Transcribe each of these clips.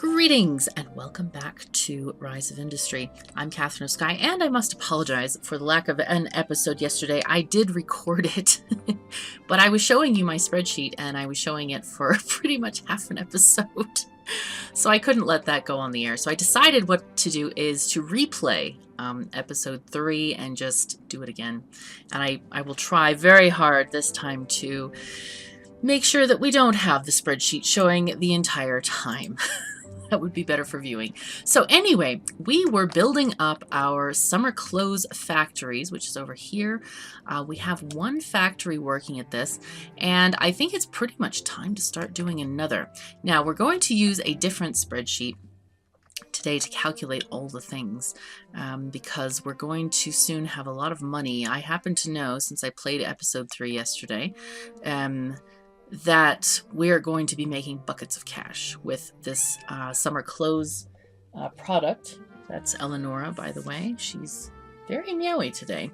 Greetings and welcome back to Rise of Industry. I'm KatherineOfSky, and I must apologize for the lack of an episode yesterday. I did record it, but I was showing you my spreadsheet and I was showing it for pretty much half an episode. So I couldn't let that go on the air. So I decided what to do is to replay episode 3 and just do it again. And I will try very hard this time to make sure that we don't have the spreadsheet showing the entire time. That would be better for viewing. So anyway, we were building up our summer clothes factories, which is over here. We have one factory working at this, and I think it's pretty much time to start doing another. Now, we're going to use a different spreadsheet today to calculate all the things because we're going to soon have a lot of money. I happen to know, since I played episode 3 yesterday, that we're going to be making buckets of cash with this summer clothes product. That's Eleonora, by the way. She's very meowy today.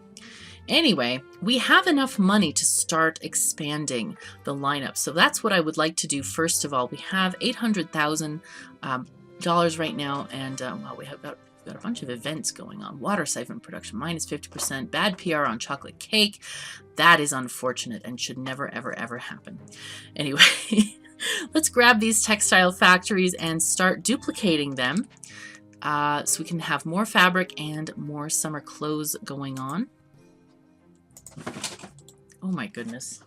Anyway, we have enough money to start expanding the lineup. So that's what I would like to do first of all. We have $800,000 right now, and well, we've got a bunch of events going on. Water siphon production minus 50%. Bad PR on chocolate cake. That is unfortunate and should never, ever, ever happen. Anyway, let's grab these textile factories and start duplicating them so we can have more fabric and more summer clothes going on. Oh my goodness.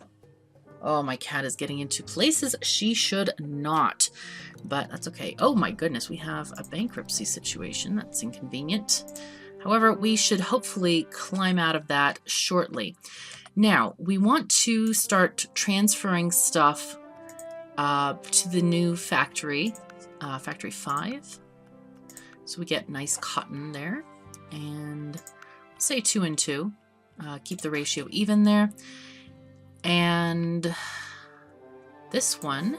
Oh, my cat is getting into places she should not, but that's okay. Oh my goodness, we have a bankruptcy situation. That's inconvenient. However, we should hopefully climb out of that shortly. Now, we want to start transferring stuff to the new factory, Factory 5. So we get nice cotton there, and say 2 and 2. Keep the ratio even there. And this one,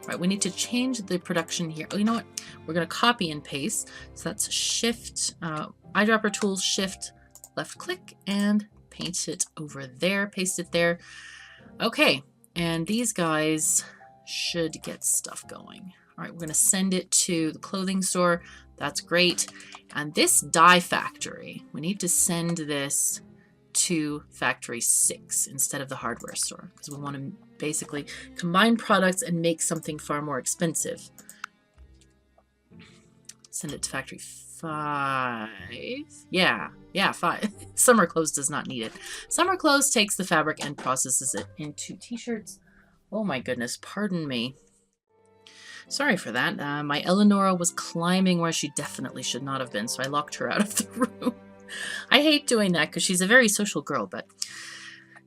right, we need to change the production here. Oh, you know what? We're going to copy and paste. So that's Shift, eyedropper tools, Shift, left click, and paste it over there, paste it there. Okay, and these guys should get stuff going. All right, we're going to send it to the clothing store. That's great. And this dye factory, we need to send this to Factory 6 instead of the hardware store, because we want to basically combine products and make something far more expensive. Send it to Factory 5. Yeah, 5. Summer clothes does not need it. Summer clothes takes the fabric and processes it into t-shirts. Oh my goodness, pardon me. Sorry for that. My Eleonora was climbing where she definitely should not have been, so I locked her out of the room. I hate doing that because she's a very social girl, but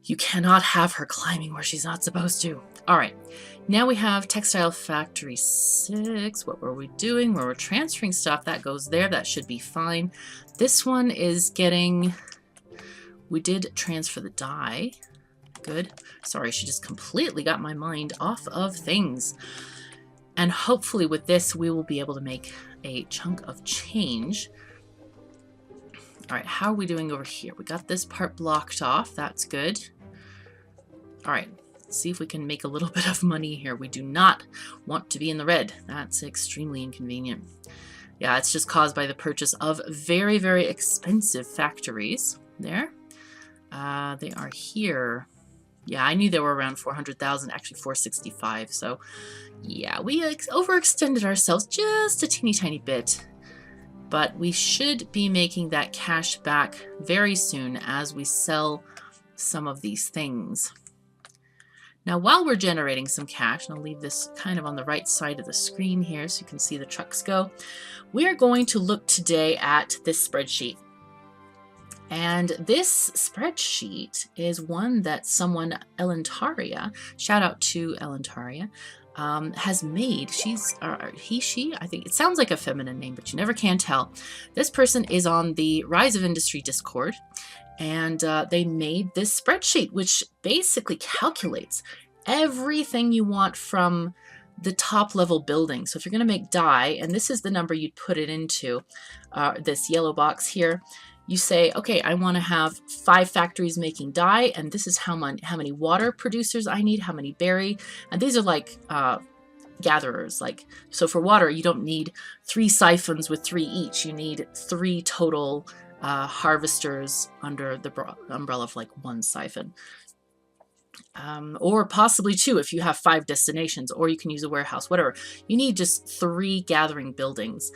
you cannot have her climbing where she's not supposed to. All right, now we have Textile Factory 6. What were we doing? We're transferring stuff. That goes there. That should be fine. This one is getting... We did transfer the dye. Good. Sorry, she just completely got my mind off of things. And hopefully with this, we will be able to make a chunk of change. All right, how are we doing over here? We got this part blocked off. That's good. All right, let's see if we can make a little bit of money here. We do not want to be in the red. That's extremely inconvenient. Yeah, it's just caused by the purchase of very, very expensive factories. There. They are here. Yeah, I knew they were around 400,000, actually 465. So, yeah, we overextended ourselves just a teeny tiny bit. But we should be making that cash back very soon as we sell some of these things. Now, while we're generating some cash, and I'll leave this kind of on the right side of the screen here so you can see the trucks go, we are going to look today at this spreadsheet. And this spreadsheet is one that someone, Elantaria, shout out to Elantaria, has made. She's, he, she, I think it sounds like a feminine name, but you never can tell. This person is on the Rise of Industry Discord, and they made this spreadsheet, which basically calculates everything you want from the top level building. So if you're going to make dye, and this is the number you'd put it into, this yellow box here, you say, okay, I want to have 5 factories making dye, and this is how many water producers I need, how many berry, and these are like gatherers. Like, so for water, you don't need 3 siphons with 3 each. You need 3 total harvesters under the umbrella of like 1 siphon. Or possibly 2 if you have 5 destinations, or you can use a warehouse, whatever. You need just 3 gathering buildings.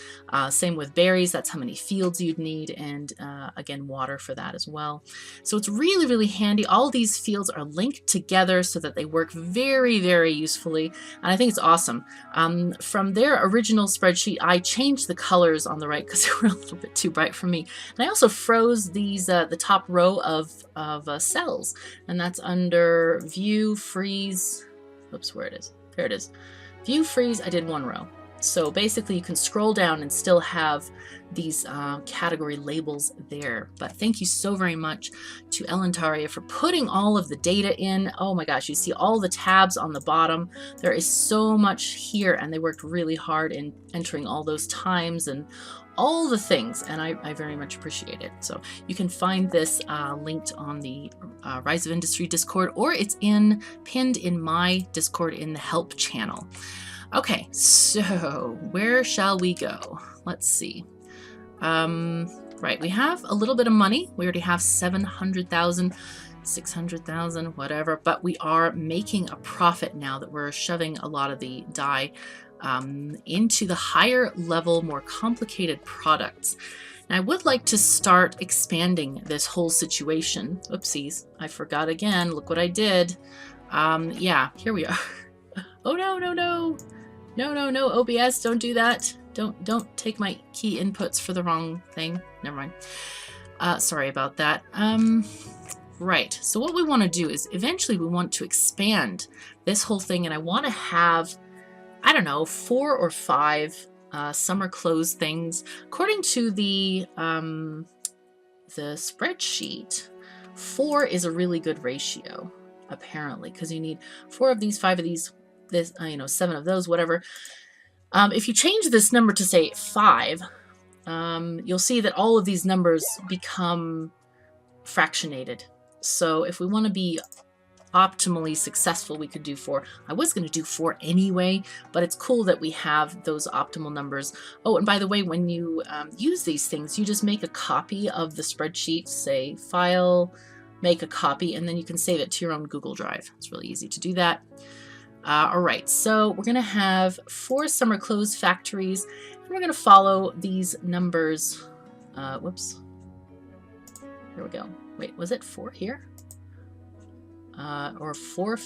Same with berries, that's how many fields you'd need, and again, water for that as well. So it's really, really handy. All these fields are linked together so that they work very, very usefully, and I think it's awesome. From their original spreadsheet, I changed the colors on the right because they were a little bit too bright for me. And I also froze these the top row of cells, and that's under view, freeze, oops, where it is, there it is, view, freeze. I did 1 row. So basically you can scroll down and still have these category labels there. But thank you so very much to Elentaria for putting all of the data in. Oh my gosh, you see all the tabs on the bottom. There is so much here, and they worked really hard in entering all those times and all the things, and I very much appreciate it. So you can find this linked on the Rise of Industry Discord, or it's pinned in my Discord in the help channel. Okay, so where shall we go? Let's see. Right, we have a little bit of money. We already have 700,000, 600,000, whatever, but we are making a profit now that we're shoving a lot of the dye into the higher level, more complicated products. And I would like to start expanding this whole situation. Oopsies, I forgot again. Look what I did. Yeah, here we are. Oh no, no, no. No, no, no, OBS, don't do that. Don't take my key inputs for the wrong thing. Never mind. Sorry about that. Right, so what we want to do is eventually we want to expand this whole thing, and I want to have, I don't know, 4 or 5 summer clothes things. According to the spreadsheet, 4 is a really good ratio, apparently, because you need 4 of these, 5 of these, this, 7 of those, whatever. If you change this number to say 5, you'll see that all of these numbers become fractionated. So if we want to be optimally successful, we could do 4. I was going to do 4 anyway, but it's cool that we have those optimal numbers. Oh, and by the way, when you use these things, you just make a copy of the spreadsheet, say File, make a copy, and then you can save it to your own Google Drive. It's really easy to do that. All right, so we're going to have 4 summer clothes factories, and we're going to follow these numbers. Whoops. There we go. Wait, was it 4 here? Or 4,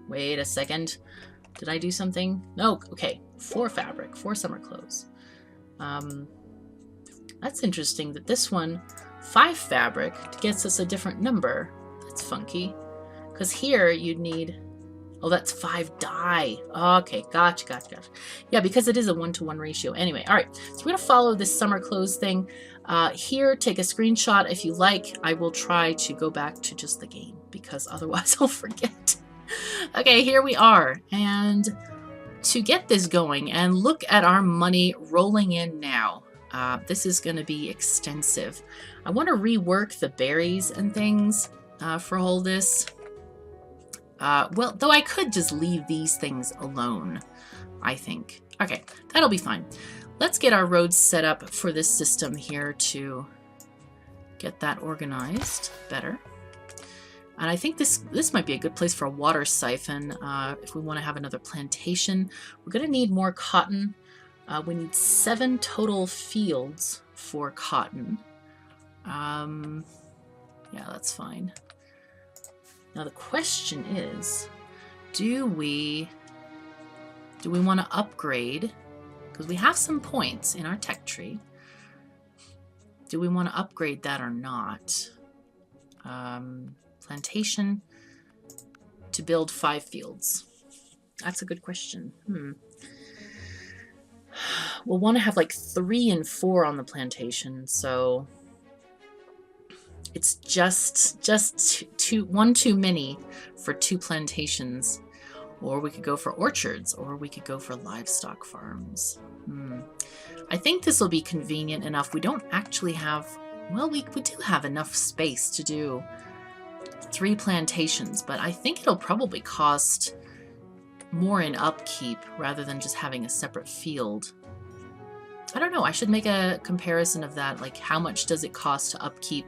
wait a second. Did I do something? No, okay. 4 fabric, 4 summer clothes. That's interesting that this one, 5 fabric, gets us a different number. That's funky. Because here you'd need, oh, that's 5 dye. Okay, gotcha, gotcha, gotcha. Yeah, because it is a 1-to-1 ratio. Anyway, all right. So we're going to follow this summer clothes thing. Here, take a screenshot if you like. I will try to go back to just the game because otherwise I'll forget. Okay, here we are. And to get this going and look at our money rolling in now, this is going to be extensive. I want to rework the berries and things for all this. Well, though I could just leave these things alone, I think. Okay, that'll be fine. Let's get our roads set up for this system here to get that organized better. And I think this might be a good place for a water siphon if we want to have another plantation. We're going to need more cotton. We need 7 total fields for cotton. Yeah, that's fine. Now the question is, do we want to upgrade? Because we have some points in our tech tree. Do we want to upgrade that or not? Plantation to build 5 fields. That's a good question. We'll want to have like 3 and 4 on the plantation, so it's just one too many for 2 plantations. Or we could go for orchards, or we could go for livestock farms. I think this will be convenient enough. We don't actually have, well, we do have enough space to do 3 plantations, but I think it'll probably cost more in upkeep rather than just having a separate field. I don't know. I should make a comparison of that. Like, how much does it cost to upkeep,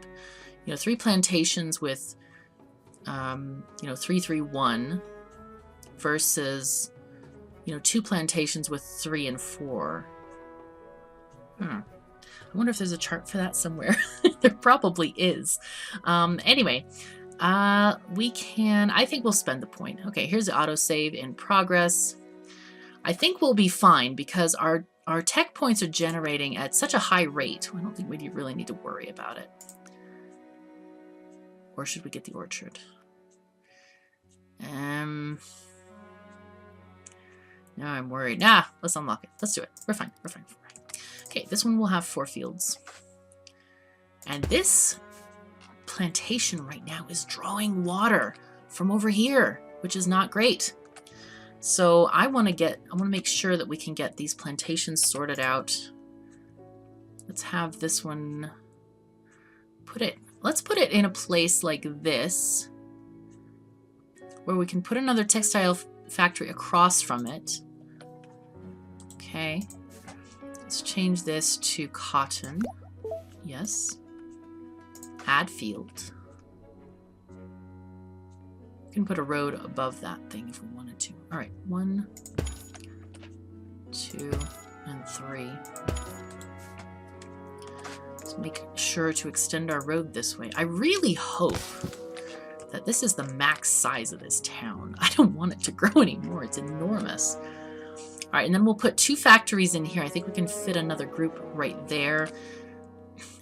3 plantations with, 331 versus, 2 plantations with 3 and 4. I wonder if there's a chart for that somewhere. There probably is. Anyway, I think we'll spend the point. Okay, here's the autosave in progress. I think we'll be fine because our tech points are generating at such a high rate. I don't think we really need to worry about it. Or should we get the orchard? Now I'm worried. Nah, let's unlock it. Let's do it. We're fine. We're fine. Okay, this one will have 4 fields. And this plantation right now is drawing water from over here, which is not great. So I want to make sure that we can get these plantations sorted out. Let's have this one let's put it in a place like this, where we can put another textile factory across from it. Okay. Let's change this to cotton. Yes. Add field. We can put a road above that thing if we wanted to. All right, 1, 2, and 3. Let's make sure to extend our road this way. I really hope that this is the max size of this town. I don't want it to grow anymore. It's enormous. All right, and then we'll put 2 factories in here. I think we can fit another group right there.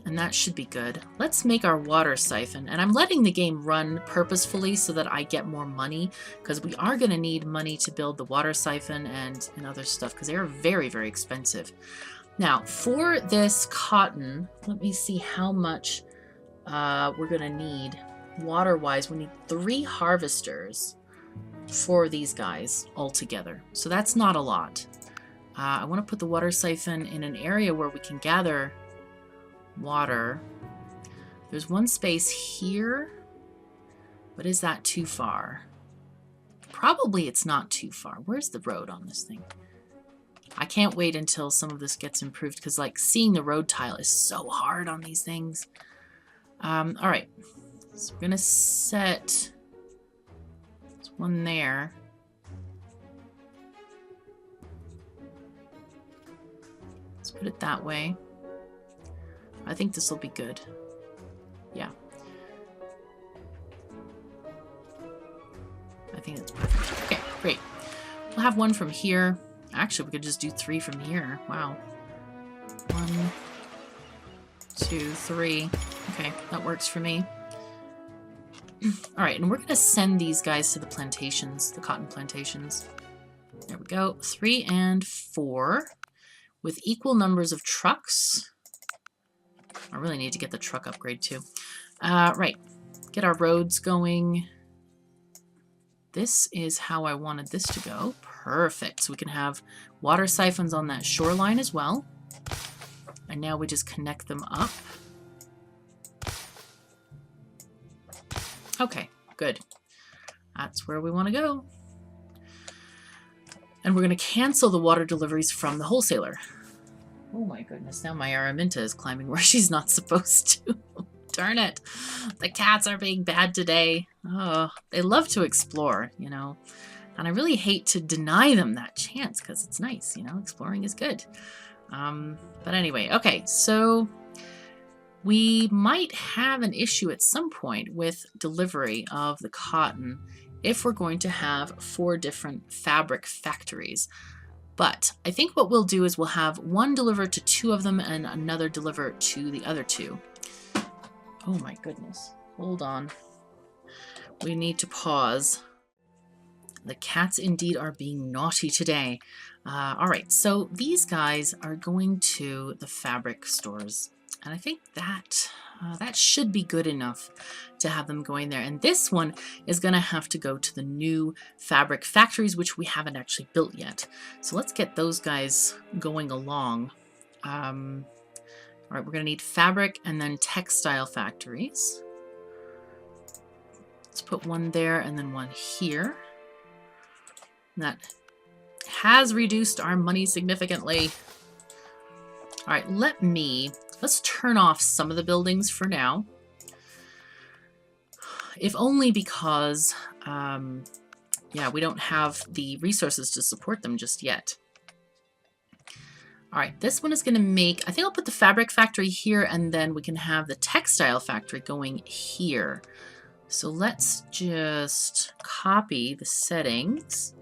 And that should be good. Let's make our water siphon. And I'm letting the game run purposefully so that I get more money, because we are going to need money to build the water siphon and other stuff, because they are very, very expensive. Now, for this cotton, let me see how much we're going to need water-wise. We need 3 harvesters for these guys altogether. So that's not a lot. I want to put the water siphon in an area where we can gather water. There's 1 space here, but is that too far? Probably it's not too far. Where's the road on this thing? I can't wait until some of this gets improved, because like seeing the road tile is so hard on these things. All right, so we're gonna set there's 1 there. Let's put it that way. I think this will be good. Yeah. I think that's perfect. Okay, great. We'll have 1 from here. Actually, we could just do 3 from here. Wow. 1, 2, 3. Okay, that works for me. All right, and we're going to send these guys to the plantations, the cotton plantations. There we go. 3 and 4 with equal numbers of trucks. I really need to get the truck upgrade too. Right, get our roads going. This is how I wanted this to go. Perfect. So we can have water siphons on that shoreline as well. And now we just connect them up. Okay, good. That's where we want to go. And we're going to cancel the water deliveries from the wholesaler. Oh my goodness, now my Araminta is climbing where she's not supposed to. Darn it. The cats are being bad today. Oh, they love to explore, you know. And I really hate to deny them that chance, because it's nice, you know, exploring is good. But anyway, okay, so we might have an issue at some point with delivery of the cotton if we're going to have 4 different fabric factories. But I think what we'll do is we'll have 1 deliver to 2 of them and another deliver to the other 2. Oh my goodness. Hold on. We need to pause. The cats indeed are being naughty today. All right, so these guys are going to the fabric stores. And I think that that should be good enough to have them going there. And this one is going to have to go to the new fabric factories, which we haven't actually built yet. So let's get those guys going along. All right, we're going to need fabric and then textile factories. Let's put 1 there and then 1 here. That has reduced our money significantly. All right, let's turn off some of the buildings for now. If only because, yeah, we don't have the resources to support them just yet. All right, this one is going to make, I think I'll put the fabric factory here, and then we can have the textile factory going here. So let's just copy the settings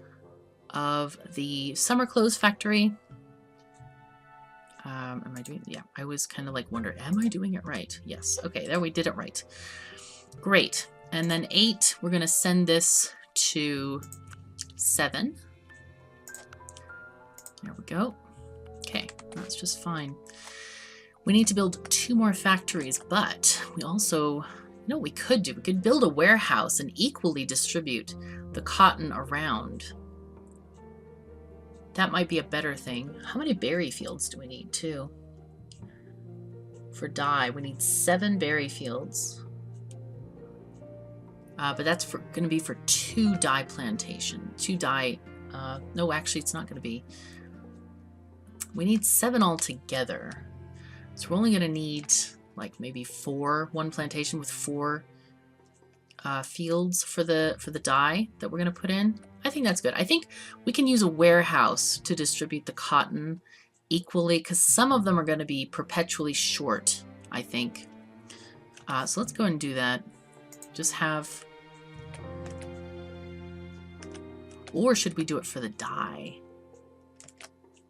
of the summer clothes factory. Am I doing, yeah, I was kind of like wondering, am I doing it right? Yes, okay, there we did it right. Great, and then 8, we're going to send this to 7. There we go. Okay, that's just fine. We need to build 2 more factories, but we also, you know what we could do? We could build a warehouse and equally distribute the cotton around. That might be a better thing. How many berry fields do we need, too? For dye, we need 7 berry fields. But that's going to be for 2 dye plantation. 2 dye, no, actually, it's not going to be. We need 7 altogether. So we're only going to need like maybe 4, 1 plantation with 4 fields for the dye that we're going to put in. I think that's good. I think we can use a warehouse to distribute the cotton equally, because some of them are going to be perpetually short, I think. So let's go and do that. Just have... Or should we do it for the dye?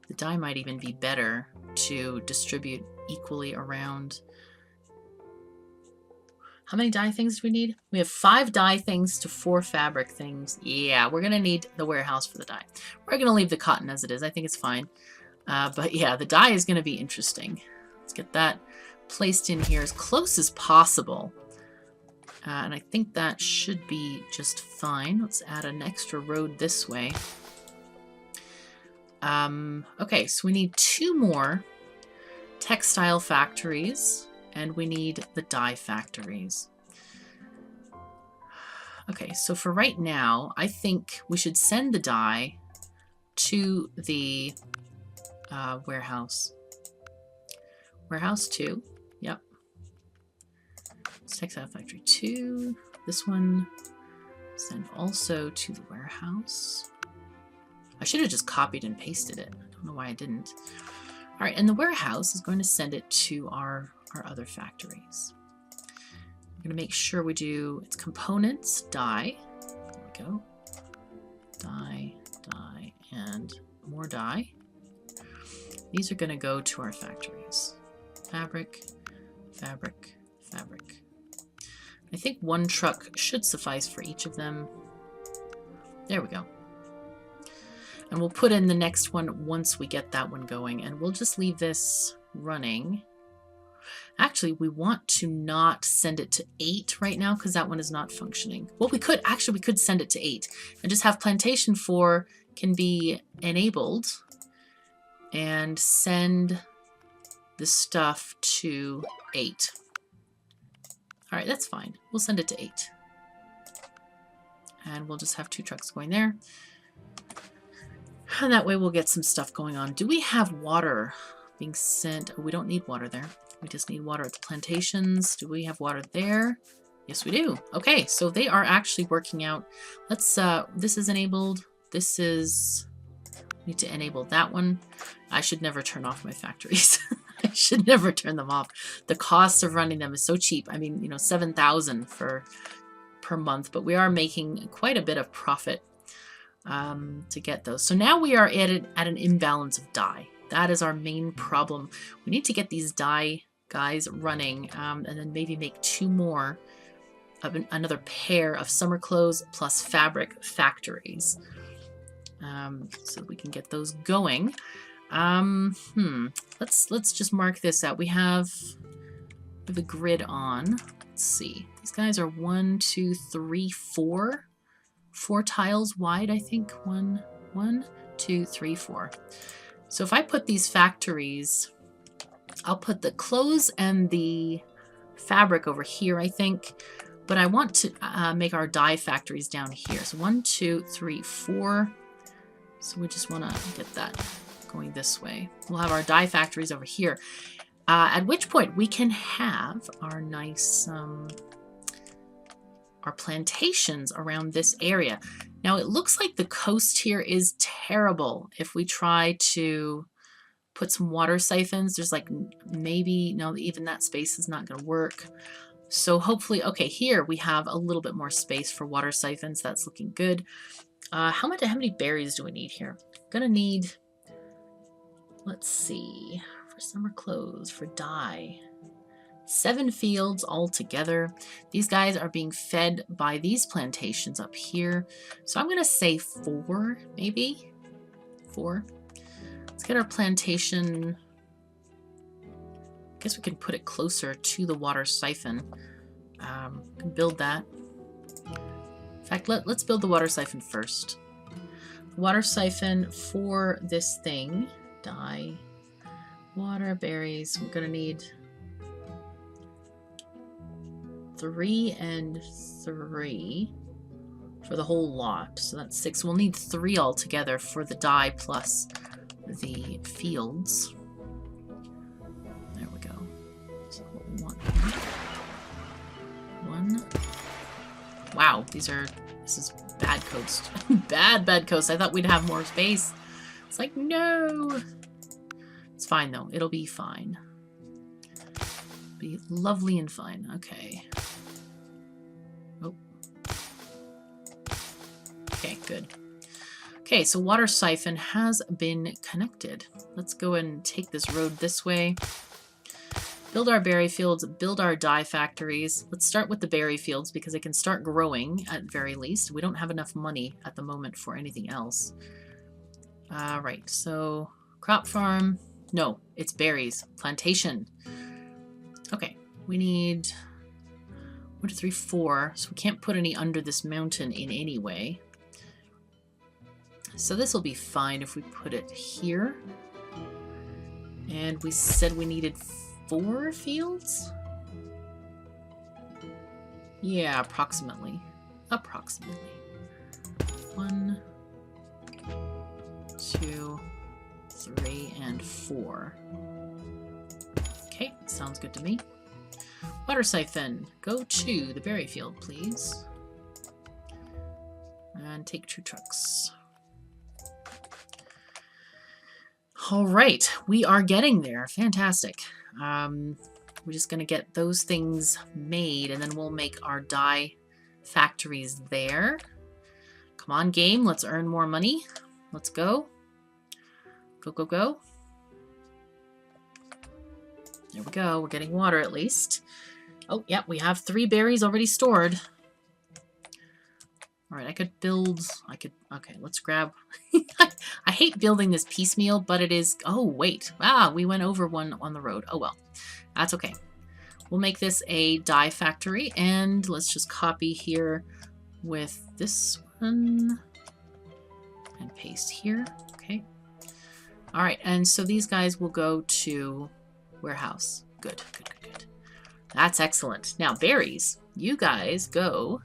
The dye might even be better to distribute equally around. How many dye things do we need? We have 5 dye things to 4 fabric things. Yeah, we're going to need the warehouse for the dye. We're going to leave the cotton as it is. I think it's fine. But yeah, the dye is going to be interesting. Let's get that placed in here as close as possible. And I think that should be just fine. Let's add an extra road this way. Okay, so we need 2 more textile factories, and we need the dye factories. Okay, so for right now, I think we should send the dye to the warehouse. Warehouse 2, yep. It's textile factory 2. This one, send also to the warehouse. I should have just copied and pasted it. I don't know why I didn't. All right, and the warehouse is going to send it to our other factories. I'm going to make sure we do its components, dye. There we go. Dye, dye, and more dye. These are going to go to our factories. Fabric, fabric, fabric. I think 1 truck should suffice for each of them. There we go. And we'll put in the next one once we get that one going. And we'll just leave this running. Actually, we want to not send it to 8 right now because that one is not functioning. Well, we could send it to 8 and just have plantation 4 can be enabled and send the stuff to 8. All right, that's fine. We'll send it to 8. And we'll just have 2 trucks going there. And that way we'll get some stuff going on. Do we have water being sent? Oh, we don't need water there. We just need water at the plantations. Do we have water there? Yes, we do. Okay, so they are actually working out. Let's, this is enabled. This is, need to enable that one. I should never turn off my factories. I should never turn them off. The cost of running them is so cheap. I mean, you know, 7,000 per month, but we are making quite a bit of profit to get those. So now we are at an imbalance of dye. That is our main problem. We need to get these dye guys running, and then maybe make 2 more of another pair of summer clothes plus fabric factories, so we can get those going. Let's just mark this out. We have the grid on. Let's see. These guys are 1, 2, 3, 4. 4 tiles wide, I think. 1, 2, 3, 4. So if I put these factories, I'll put the clothes and the fabric over here, I think. But I want to make our dye factories down here. So 1, 2, 3, 4. So we just want to get that going this way. We'll have our dye factories over here. At which point we can have our nice, our plantations around this area. Now it looks like the coast here is terrible. If we try to put some water siphons, there's like maybe, no, even that space is not going to work. So hopefully, okay, here we have a little bit more space for water siphons. That's looking good. How many berries do we need here? Gonna need, let's see, for summer clothes, for dye, 7 fields altogether. These guys are being fed by these plantations up here. So I'm gonna say 4, maybe 4. Let's get our plantation. I guess we can put it closer to the water siphon. Can build that. In fact, let's build the water siphon first. Water siphon for this thing. Dye, water, berries. We're going to need 3 and 3 for the whole lot. So that's 6. We'll need 3 altogether for the dye plus the fields. There we go. So what we want here. 1. Wow, this is bad coast. bad coast. I thought we'd have more space. It's like, no. It's fine though. It'll be fine. Be lovely and fine. Okay. Oh. Okay, good. Okay, so water siphon has been connected. Let's go and take this road this way. Build our berry fields, build our dye factories. Let's start with the berry fields because they can start growing at very least. We don't have enough money at the moment for anything else. Right, so crop farm. No, it's berries. Plantation. Okay, we need 1, 2, 3, 4. So we can't put any under this mountain in any way. So this will be fine if we put it here. And we said we needed 4 fields? Yeah, approximately. Approximately. 1, 2, 3, and 4. Okay, sounds good to me. Water siphon, go to the berry field, please. And take 2 trucks. All right, we are getting there. Fantastic. We're just going to get those things made, and then we'll make our dye factories there. Come on, game. Let's earn more money. Let's go. Go, go, go. There we go. We're getting water at least. Oh, yeah, we have 3 berries already stored. All right, I could build... Okay, let's grab... I hate building this piecemeal, but it is... Oh, wait. Ah, we went over one on the road. Oh, well. That's okay. We'll make this a dye factory, and let's just copy here with this one. And paste here. Okay. All right, and so these guys will go to warehouse. Good, good, good, good. That's excellent. Now, berries. You guys go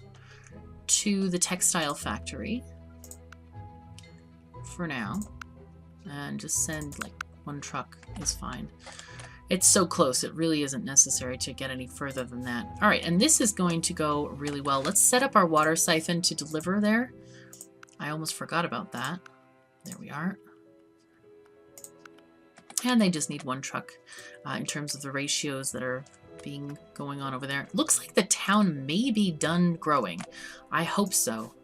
to the textile factory for now, and just send like 1 truck is fine. It's so close, it really isn't necessary to get any further than that. All right, and this is going to go really well. Let's set up our water siphon to deliver there. I almost forgot about that. There we are. And they just need 1 truck in terms of the ratios that are going on over there. Looks like the town may be done growing. I hope so.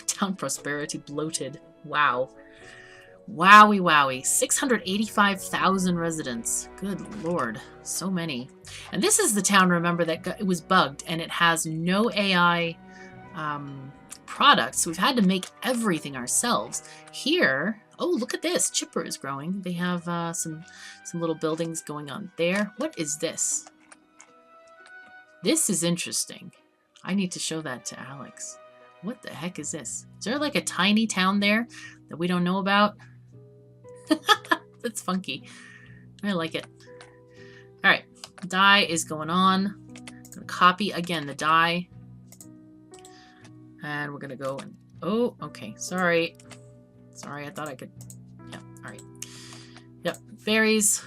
Town prosperity bloated. Wow. Wowie wowie. 685,000 residents. Good lord. So many. And this is the town, remember, that it was bugged and it has no AI products. So we've had to make everything ourselves. Here, oh, look at this. Chipper is growing. They have some little buildings going on there. What is this? This is interesting. I need to show that to Alex. What the heck is this? Is there like a tiny town there that we don't know about? That's funky. I like it. All right, dye is going on. I'm gonna copy again the dye, and we're gonna go and oh, okay. Sorry, Sorry, I thought I could. Yeah, all right. Yep, berries.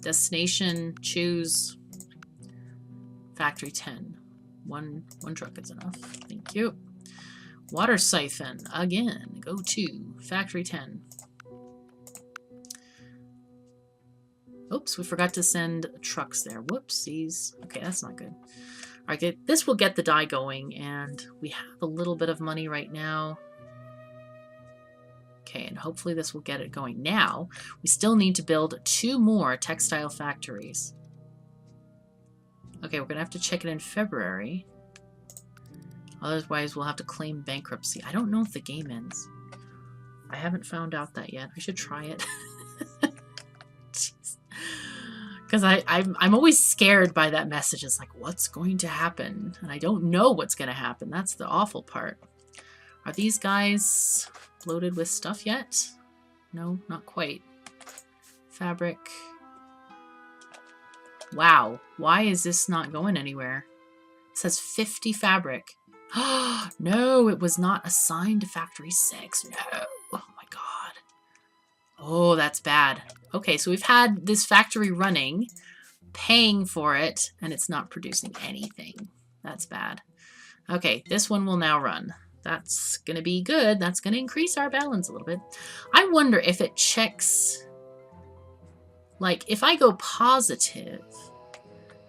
Destination, choose. Factory 10. One truck is enough. Thank you. Water siphon. Again, go to Factory 10. Oops, we forgot to send trucks there. Whoopsies. Okay, that's not good. All right, this will get the dye going, and we have a little bit of money right now. Okay, and hopefully this will get it going. Now, we still need to build 2 more textile factories. Okay, we're going to have to check it in February. Otherwise, we'll have to claim bankruptcy. I don't know if the game ends. I haven't found out that yet. I should try it. Because I'm always scared by that message. It's like, what's going to happen? And I don't know what's going to happen. That's the awful part. Are these guys loaded with stuff yet? No, not quite. Fabric. Wow. Why is this not going anywhere? It says 50 fabric. No, it was not assigned to Factory 6. No. Oh my god. Oh, that's bad. Okay, so we've had this factory running, paying for it, and it's not producing anything. That's bad. Okay, this one will now run. That's going to be good. That's going to increase our balance a little bit. I wonder if it checks, like, if I go positive,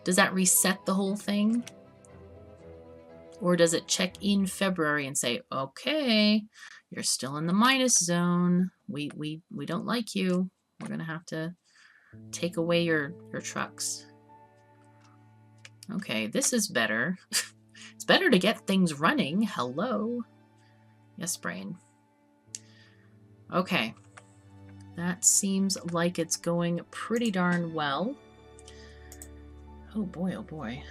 does that reset the whole thing? Or does it check in February and say, okay, you're still in the minus zone. We don't like you. We're going to have to take away your trucks. Okay, this is better. It's better to get things running. Hello. Yes, brain. Okay. That seems like it's going pretty darn well. Oh boy, oh boy.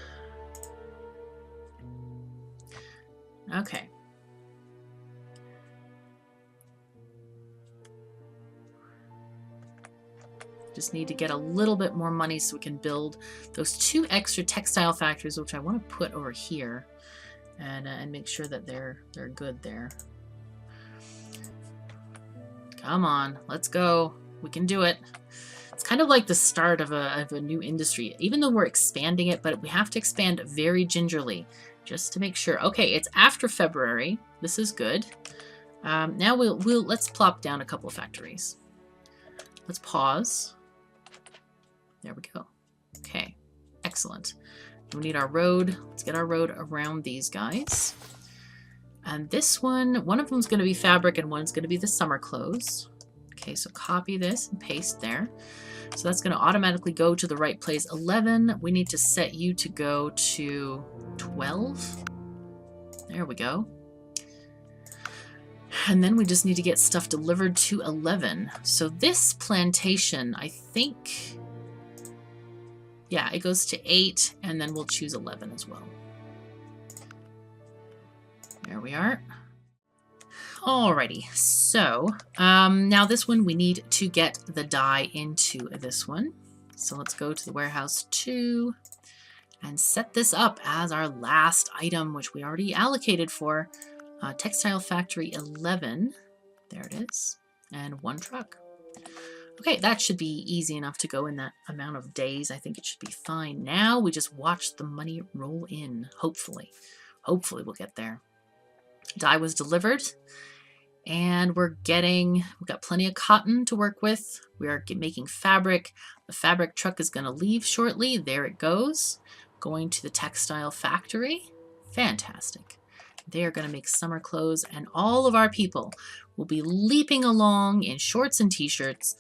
Okay. Just need to get a little bit more money so we can build those 2 extra textile factories, which I want to put over here, and make sure that they're good there. Come on, let's go. We can do it. It's kind of like the start of a new industry, even though we're expanding it, but we have to expand very gingerly just to make sure. Okay, it's after February. This is good. Now let's plop down a couple of factories. Let's pause. There we go. Okay, excellent. We need our road. Let's get our road around these guys. And this one of them is going to be fabric and one's going to be the summer clothes. Okay, so copy this and paste there. So that's going to automatically go to the right place. 11, we need to set you to go to 12. There we go. And then we just need to get stuff delivered to 11. So this plantation, I think, yeah, it goes to 8, and then we'll choose 11 as well. There we are. Alrighty, so now this one we need to get the dye into this one. So let's go to the warehouse 2 and set this up as our last item, which we already allocated for. Textile Factory 11. There it is. And 1 truck. Okay, that should be easy enough to go in that amount of days. I think it should be fine. Now we just watch the money roll in, hopefully. Hopefully we'll get there. Dye was delivered. And we've got plenty of cotton to work with. We are making fabric. The fabric truck is going to leave shortly. There it goes. Going to the textile factory. Fantastic. They are going to make summer clothes, and all of our people will be leaping along in shorts and t-shirts,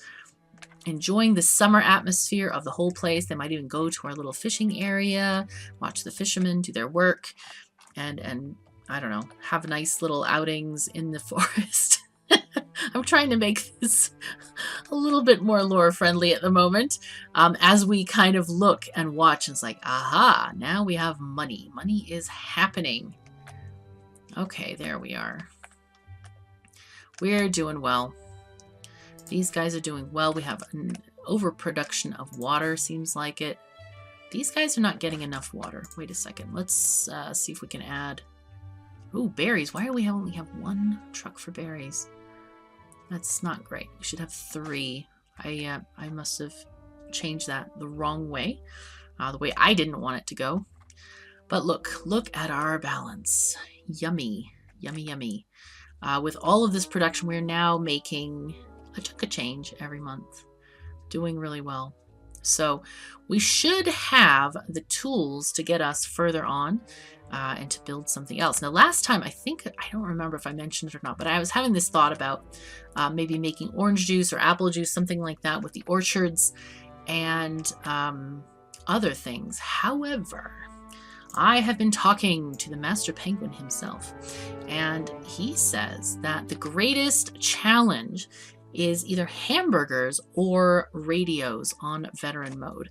enjoying the summer atmosphere of the whole place. They might even go to our little fishing area, watch the fishermen do their work, and I don't know, have nice little outings in the forest. I'm trying to make this a little bit more lore friendly at the moment, as we kind of look and watch, and it's like, aha, now we have money. Money is happening. Okay, there we are. We're doing well. These guys are doing well. We have an overproduction of water, seems like it. These guys are not getting enough water. Wait a second. Let's see if we can add... Ooh, berries. Why do we only have 1 truck for berries? That's not great. We should have 3. I must have changed that the wrong way, the way I didn't want it to go. But look at our balance. Yummy, yummy, yummy. With all of this production, we're now making a chunk of change every month. Doing really well. So we should have the tools to get us further on and to build something else. Now, last time, I don't remember if I mentioned it or not, but I was having this thought about maybe making orange juice or apple juice, something like that with the orchards and other things. However, I have been talking to the Master Penguin himself, and he says that the greatest challenge is either hamburgers or radios on veteran mode.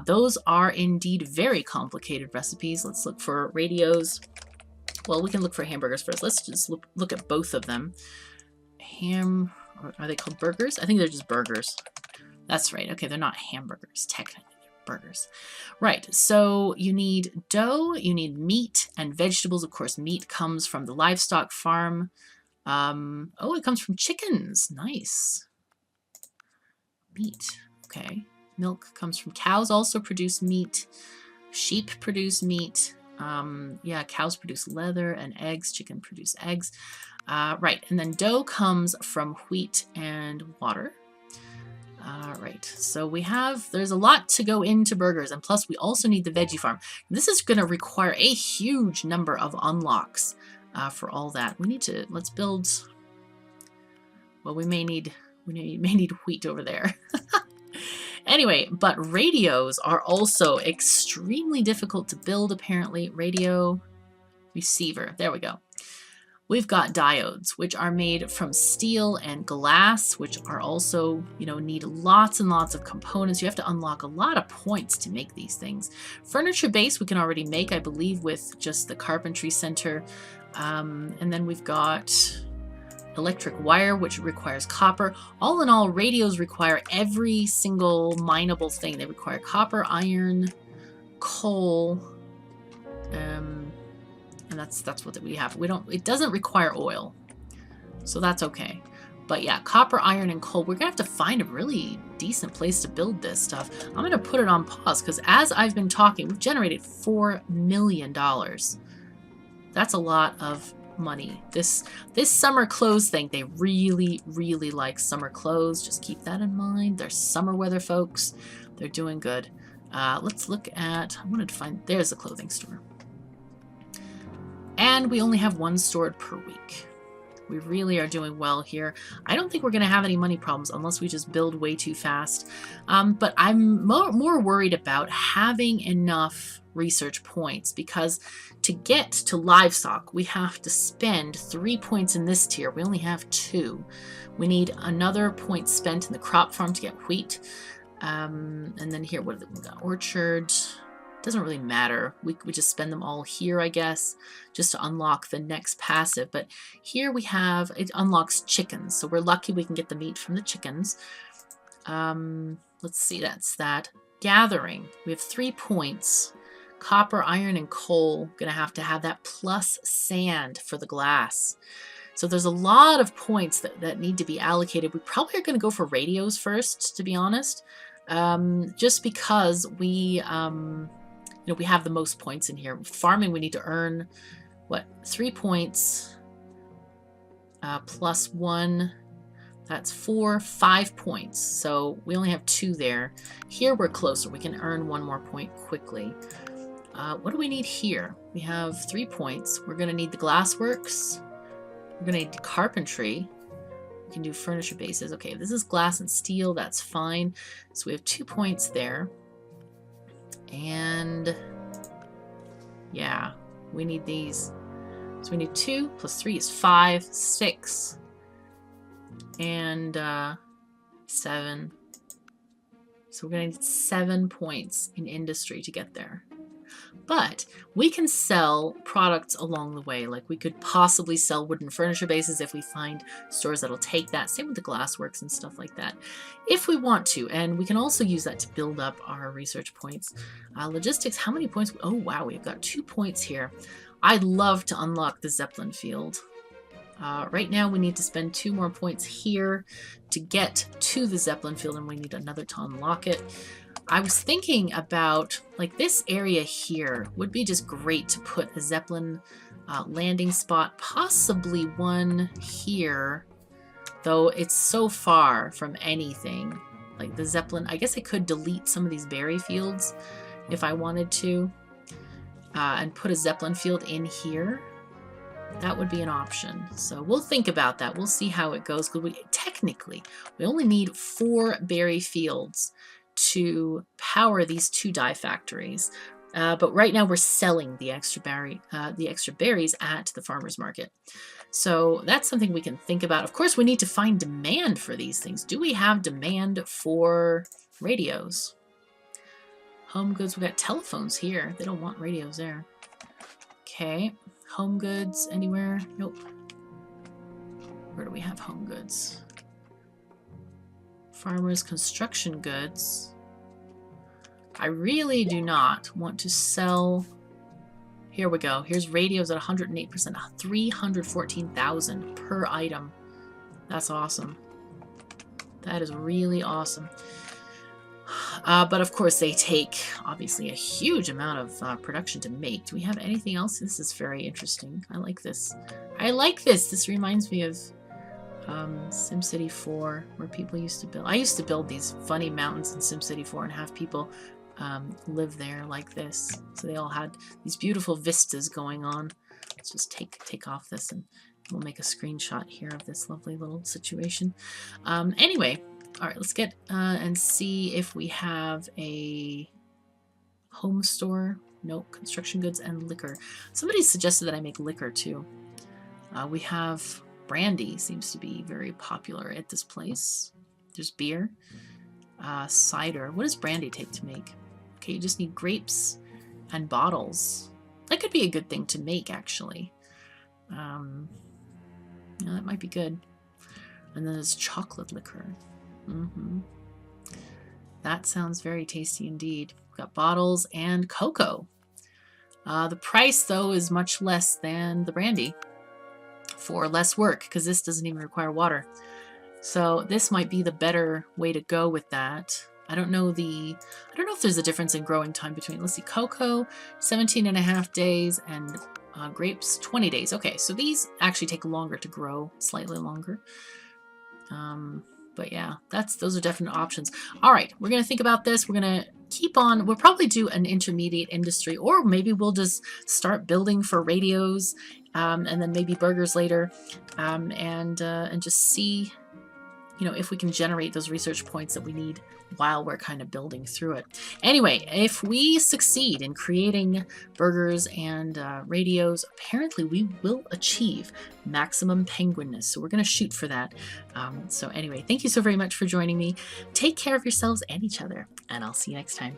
Those are indeed very complicated recipes. Let's look for radios. Well, we can look for hamburgers first. Let's just look at both of them. Are they called burgers? I think they're just burgers. That's right. Okay, they're not hamburgers, technically. Burgers. Right, so you need dough, you need meat and vegetables. Of course, meat comes from the livestock farm. Oh, it comes from chickens. Nice. Meat. Okay. Milk comes from cows, also produce meat. Sheep produce meat. Yeah, cows produce leather and eggs. Chicken produce eggs. Right, and then dough comes from wheat and water. Right, so there's a lot to go into burgers, and plus we also need the veggie farm. This is going to require a huge number of unlocks for all that. Let's build, well, we may need wheat over there. Anyway, but radios are also extremely difficult to build, apparently. Radio receiver, there we go. We've got diodes, which are made from steel and glass, which are also, need lots and lots of components. You have to unlock a lot of points to make these things. Furniture base we can already make, I believe, with just the carpentry center. And then we've got electric wire, which requires copper. All in all, radios require every single mineable thing. They require copper, iron, coal, and that's what we have. It doesn't require oil, so that's okay. But yeah, copper, iron, and coal. We're gonna have to find a really decent place to build this stuff. I'm gonna put it on pause because as I've been talking, we've generated $4 million. That's a lot of money. This summer clothes thing, they really, really like summer clothes. Just keep that in mind. They're summer weather folks. They're doing good. Let's look at, I wanted to find, there's a clothing store. And we only have 1 stored per week. We really are doing well here. I don't think we're going to have any money problems unless we just build way too fast. But I'm more worried about having enough research points, because to get to livestock, we have to spend 3 points in this tier. We only have 2. We need another point spent in the crop farm to get wheat. And then here, what we got? Orchard. Doesn't really matter. We just spend them all here, I guess, just to unlock the next passive. But here we have, it unlocks chickens. So we're lucky we can get the meat from the chickens. Let's see, that's that. Gathering. We have 3 points. Copper, iron, and coal. Gonna have to have that plus sand for the glass. So there's a lot of points that need to be allocated. We probably are gonna go for radios first, to be honest. Just because we have the most points in here. Farming, we need to earn, 3 points plus 1. That's 4, 5 points. So we only have 2 there. Here we're closer. We can earn 1 more point quickly. What do we need here? We have 3 points. We're going to need the glassworks. We're going to need carpentry. We can do furniture bases. Okay, this is glass and steel. That's fine. So we have 2 points there. And yeah, we need these. So we need 2 plus 3 is 5, 6, and 7. So we're going to need 7 points in industry to get there. But we can sell products along the way. Like we could possibly sell wooden furniture bases if we find stores that'll take that. Same with the glassworks and stuff like that, if we want to. And we can also use that to build up our research points. Logistics, how many points? Oh, wow, we've got 2 points here. I'd love to unlock the Zeppelin field. Right now we need to spend 2 more points here to get to the Zeppelin field, and we need another to unlock it. I was thinking about, like, this area here would be just great to put a Zeppelin landing spot, possibly one here, though it's so far from anything. Like the Zeppelin, I guess I could delete some of these berry fields if I wanted to, and put a Zeppelin field in here. That would be an option. So we'll think about that. We'll see how it goes. Because technically, we only need 4 berry fields to power these 2 dye factories. But right now we're selling the extra berries at the farmer's market. So that's something we can think about. Of course, we need to find demand for these things. Do we have demand for radios? Home goods, we got telephones here. They don't want radios there. Okay. Home goods anywhere? Nope. Where do we have home goods? Farmers, construction goods. I really do not want to sell. Here we go. Here's radios at 108%, 314,000 per item. That's awesome. That is really awesome. But of course they take obviously a huge amount of production to make. Do we have anything else? This is very interesting. I like this. I like this. This reminds me of SimCity 4, where people used to build. I used to build these funny mountains in SimCity 4 and have people live there like this. So they all had these beautiful vistas going on. Let's just take off this and we'll make a screenshot here of this lovely little situation. Anyway. All right, let's get and see if we have a home store. Nope, construction goods and liquor. Somebody suggested that I make liquor too. We have brandy, seems to be very popular at this place. There's beer, cider. What does brandy take to make? Okay, you just need grapes and bottles. That could be a good thing to make, actually. Yeah, that might be good. And then there's chocolate liquor. That sounds very tasty indeed. We've got bottles and cocoa. The price, though, is much less than the brandy for less work, because this doesn't even require water. So this might be the better way to go with that. I don't know if there's a difference in growing time between, let's see, cocoa 17.5 days and grapes 20 days. Okay, so these actually take longer to grow, slightly longer. But yeah, those are definite options. All right, we're going to think about this. We're going to keep on. We'll probably do an intermediate industry, or maybe we'll just start building for radios, and then maybe burgers later, and just see, if we can generate those research points that we need while we're kind of building through it. Anyway, if we succeed in creating burgers and radios, apparently we will achieve maximum penguinness. So we're going to shoot for that. So anyway, thank you so very much for joining me. Take care of yourselves and each other, and I'll see you next time.